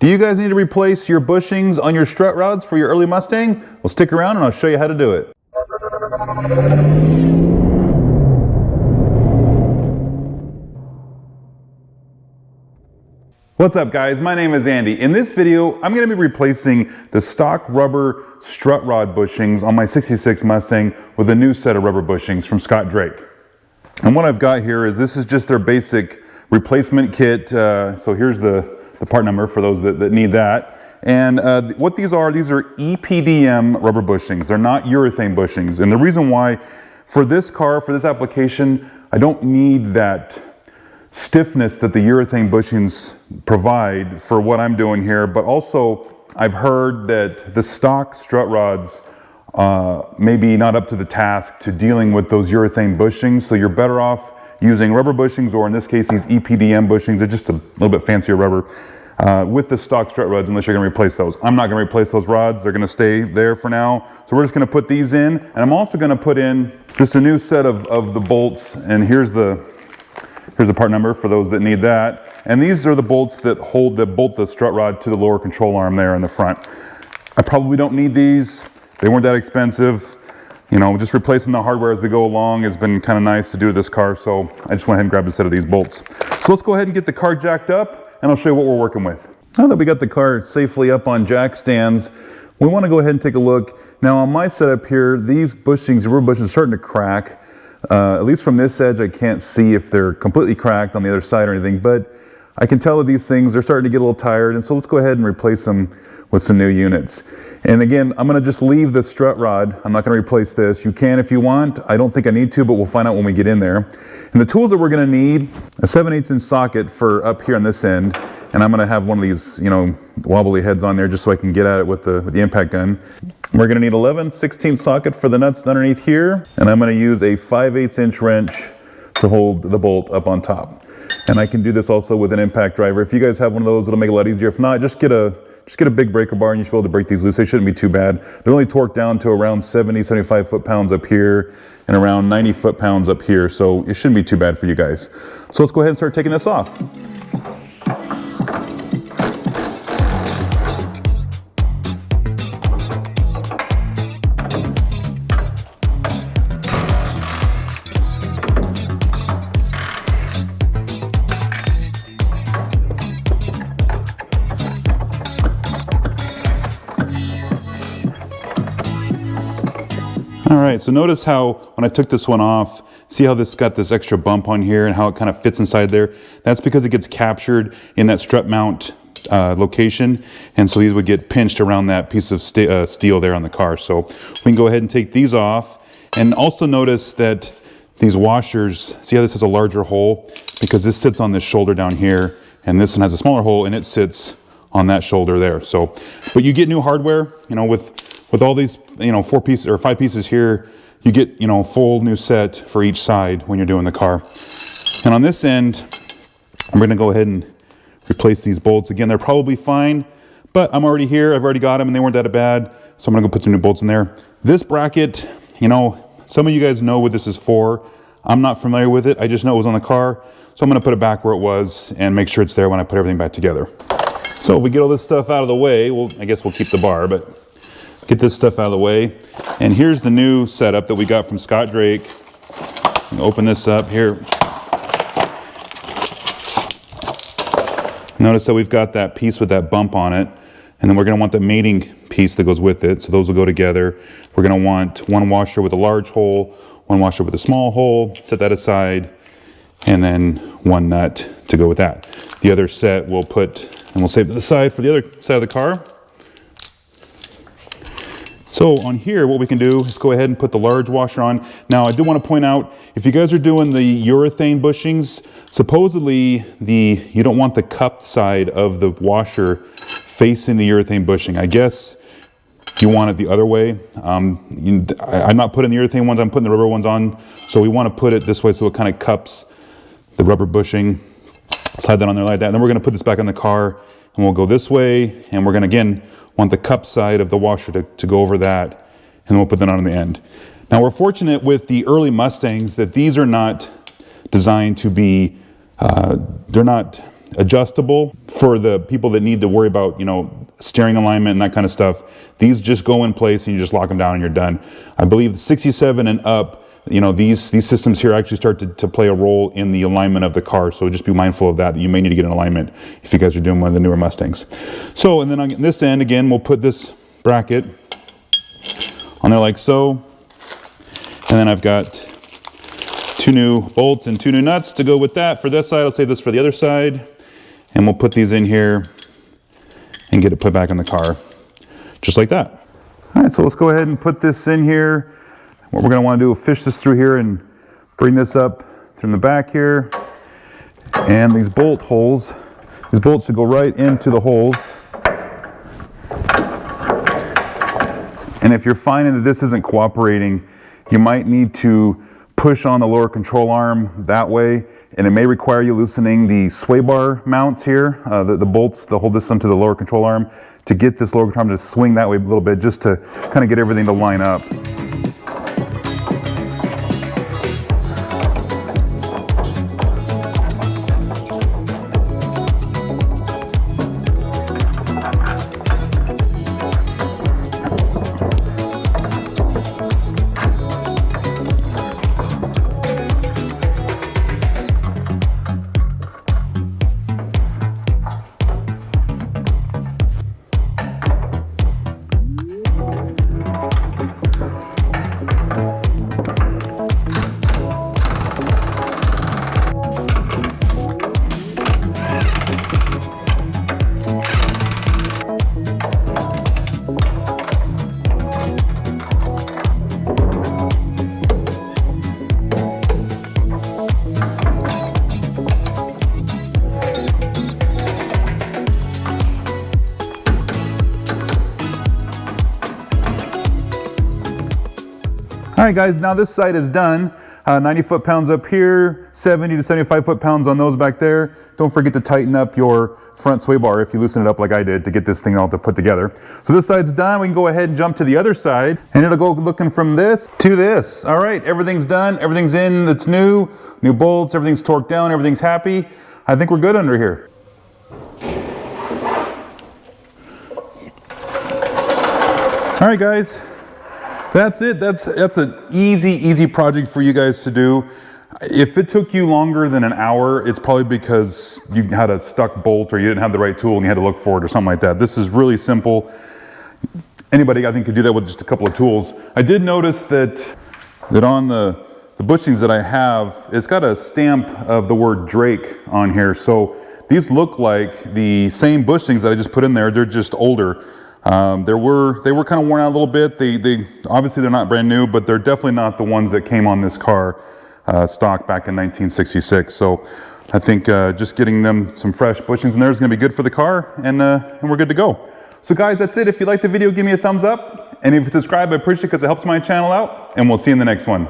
Do you guys need to replace your bushings on your strut rods for your early Mustang? Well, stick around and I'll show you how to do it. What's up guys, my name is Andy. In this video, I'm going to be replacing the stock rubber strut rod bushings on my 66 Mustang with a new set of rubber bushings from Scott Drake. And what I've got here is, this is just their basic replacement kit. So here's the part number for those that need that. And what these are EPDM rubber bushings. They're not urethane bushings. And the reason why, for this car, for this application, I don't need that stiffness that the urethane bushings provide for what I'm doing here. But also, I've heard that the stock strut rods maybe not up to the task to dealing with those urethane bushings. So you're better off using rubber bushings, or in this case, these EPDM bushings. They're just a little bit fancier rubber with the stock strut rods, unless you're going to replace those. I'm not going to replace those rods. They're going to stay there for now. So we're just going to put these in, and I'm also going to put in just a new set of the bolts. And here's the part number for those that need that. And these are the bolts that bolt the strut rod to the lower control arm there in the front. I probably don't need these. They weren't that expensive. You know, just replacing the hardware as we go along has been kind of nice to do with this car. So I just went ahead and grabbed a set of these bolts. So let's go ahead and get the car jacked up, and I'll show you what we're working with. Now that we got the car safely up on jack stands, we want to go ahead and take a look. Now on my setup here, these bushings, the rubber bushings, are starting to crack. At least from this edge, I can't see if they're completely cracked on the other side or anything, but I can tell that these things, they're starting to get a little tired, and so let's go ahead and replace them with some new units. And again, I'm going to just leave the strut rod. I'm not going to replace this. You can if you want. I don't think I need to, but we'll find out when we get in there. And the tools that we're going to need: a 7/8" socket for up here on this end, and I'm going to have one of these, you know, wobbly heads on there just so I can get at it with the impact gun. We're going to need 11/16" socket for the nuts underneath here, and I'm going to use a 5/8" wrench to hold the bolt up on top. And I can do this also with an impact driver. If you guys have one of those, it'll make it a lot easier. If not, just get a big breaker bar and you should be able to break these loose. They shouldn't be too bad. They're only torqued down to around 75 foot-pounds up here and around 90 foot-pounds up here. So it shouldn't be too bad for you guys. So let's go ahead and start taking this off. All right, so notice how when I took this one off, see how this got this extra bump on here and how it kind of fits inside there? That's because it gets captured in that strut mount location, and so these would get pinched around that piece of steel there on the car. So we can go ahead and take these off. And also notice that these washers, see how this has a larger hole? Because this sits on this shoulder down here, and this one has a smaller hole, and it sits on that shoulder there. So, but you get new hardware, you know, with all these, you know, 4 pieces or 5 pieces here, you get, you know, a full new set for each side when you're doing the car. And on this end, I'm going to go ahead and replace these bolts. Again, they're probably fine, but I'm already here. I've already got them and they weren't that bad. So I'm going to go put some new bolts in there. This bracket, you know, some of you guys know what this is for. I'm not familiar with it. I just know it was on the car. So I'm going to put it back where it was and make sure it's there when I put everything back together. So if we get all this stuff out of the way, I guess we'll keep the bar, but get this stuff out of the way. And here's the new setup that we got from Scott Drake. Open this up here. Notice that we've got that piece with that bump on it, and then we're going to want the mating piece that goes with it. So those will go together. We're going to want one washer with a large hole, one washer with a small hole. Set that aside, and then one nut to go with that. The other set we'll put, and we'll save to the side for the other side of the car. So on here, what we can do is go ahead and put the large washer on. Now, I do want to point out, if you guys are doing the urethane bushings, supposedly you don't want the cupped side of the washer facing the urethane bushing. I guess you want it the other way. I'm not putting the urethane ones, I'm putting the rubber ones on. So we want to put it this way so it kind of cups the rubber bushing. Slide that on there like that. And then we're going to put this back on the car, and we'll go this way, and we're going to, again, want the cup side of the washer to go over that, and then we'll put that on the end. Now, we're fortunate with the early Mustangs that these are not designed to be, they're not adjustable for the people that need to worry about, you know, steering alignment and that kind of stuff. These just go in place and you just lock them down and you're done. I believe 67 and up, you know, these systems here actually start to play a role in the alignment of the car. So just be mindful of that you may need to get an alignment if you guys are doing one of the newer Mustangs. So, and then on this end, again, we'll put this bracket on there like so. And then I've got 2 new bolts and 2 new nuts to go with that. For this side, I'll save this for the other side. And we'll put these in here and get it put back in the car, just like that. All right, so let's go ahead and put this in here. What we're gonna wanna do is fish this through here and bring this up from the back here. And these bolt holes, these bolts should go right into the holes. And if you're finding that this isn't cooperating, you might need to push on the lower control arm that way, and it may require you loosening the sway bar mounts here, the bolts that hold this onto the lower control arm, to get this lower control arm to swing that way a little bit, just to kind of get everything to line up. All right guys, now this side is done. 90 foot-pounds up here, 70 to 75 foot-pounds on those back there. Don't forget to tighten up your front sway bar if you loosen it up like I did to get this thing all to put together. So this side's done. We can go ahead and jump to the other side and it'll go looking from this to this. All right, everything's done, everything's in, it's new bolts, everything's torqued down, everything's happy. I think we're good under here. All right guys, that's it. That's an easy project for you guys to do. If it took you longer than an hour, it's probably because you had a stuck bolt or you didn't have the right tool and you had to look for it or something like that. This is really simple. Anybody, I think, could do that with just a couple of tools. I did notice that on the bushings that I have, it's got a stamp of the word Drake on here. So these look like the same bushings that I just put in there. They're just older. They were kind of worn out a little bit. They obviously they're not brand new, but they're definitely not the ones that came on this car stock back in 1966. So I think just getting them some fresh bushings in there is going to be good for the car, and we're good to go. So guys, that's it. If you liked the video, give me a thumbs up, and if you subscribe, I appreciate it because it helps my channel out, and we'll see you in the next one.